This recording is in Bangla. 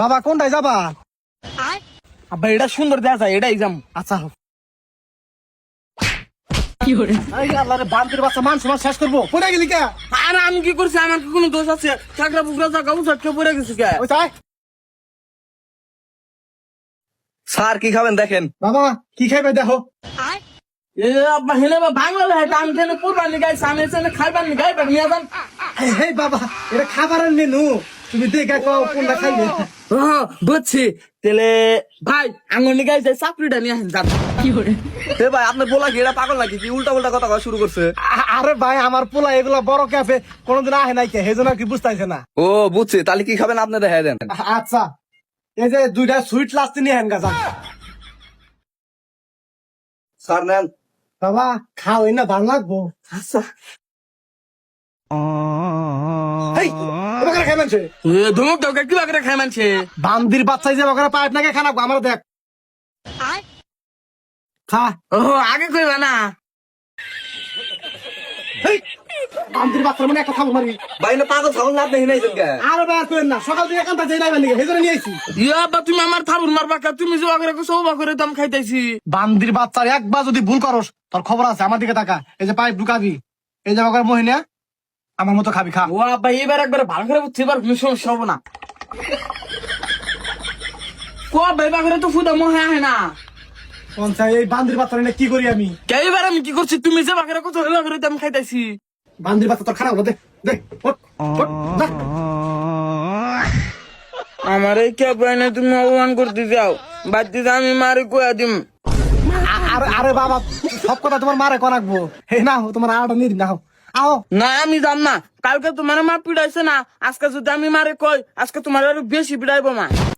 বাবা কোনটায় যাবা? আব্বা এটা সুন্দর দেখা যায়, এটাই যাম। আচ্ছা আল্লাহরে বান্তির বাচ্চা মান সমাজ শেষ করবো, পড়ে গেলি কে? আর আমি কি করছি? আমার কি কোনো দোষ আছে? চাকরা বুকরা জায়গা উঠে পড়ে গেছি কে? ওই চাই স্যার কি খাবেন দেখেন। বাবা কি খাইবে দেখো। এ আব্বা হেলে বা বাংলা লাই আমি কেন পড়বার নি গাইছি, আমি এসে খাইবার নি গাইবার নিয়ে যান। হে বাবা এটা খাবারের মেনু, তুমি দেখে কও কোনটা খাইবে। বুঝছি, তাহলে ভাই আঙুল নিয়ে গাইছে চাকরিটা নিয়ে আসেন যান। এ ভাই আপনার বলা কি এটা পাগল নাকি? কি উল্টা উল্টা কথা কওয়া শুরু করছে? আরে ভাই আমার পোলা এগুলা বড় ক্যাফে কোনোদিন আহে নাই কে, সেজন্য আর কি বুঝতেছে না। ও বুঝছি, তাহলে কি খাবেন আপনি দেখাই দেন। আচ্ছা এই যে দুইটা সুইট লাস্ট নিয়ে হেন গাছা। স্যার নেন। বাবা খাও না ভালো লাগবো। আচ্ছা হেই এবার খাই মানছে ধমক দাও কি বাকরে খাই মানছে? বান্দির বাচ্চাই যে বাকরা পাইপ নাকি খানা আমার দেখ খা। ও আগে কইবা না। হেই বান্দির বাচ্চার মানে একটা খাবো মারি। ভাই না পাগল ছাগল না আপনি হিনাইছেন কে? আর বের করেন না, সকাল থেকে এখানটা যাই নাইবার লিগে সেজন্য নিয়ে আইছি। ইয়া বা তুমি আমার থাবুর মারবা কা? তুমি যে বাকরে সব বাকরে দাম খাইতাইছি। বান্দির বাচ্চার একবার যদি ভুল করস তোর খবর আছে, আমার দিকে তাকা। এই যে পাইপ ঢুকাবি, এই যে বাকরা মহিনা আমার মতো খাবি, খা। ও আব্বা এবার একবার ভালো করে বুঝছি, এবার কোনো সমস্যা হবো না। কো ভাই বাকরে তো ফুদা মহে আহে না। পঞ্চায় এই বান্দির বাচ্চা নিয়ে কি করি আমি? কে এবার আমি কি করছি? তুমি যে বাকরে কত বাকরে দাম খাইতাইছি। বান্দির বাচ্চা তোর খারাপ হলো, দে দে ওঠ, ওঠ, যা। আমার এই কে পাইনে তুমি অপমান করতে যাও, বাদ দিতে আমি মারি কয়া দিম। আরে আরে বাবা সব কথা তোমার মারে করাকবো। হে না তোমার আড়াটা নিয়ে দিন না, আও। না আমি যাম না, কালকে তোমার মা পিড়াইছে না, আজকে যদি আমি মারে কই আজকে তোমার আরো বেশি পিড়াইবো মা।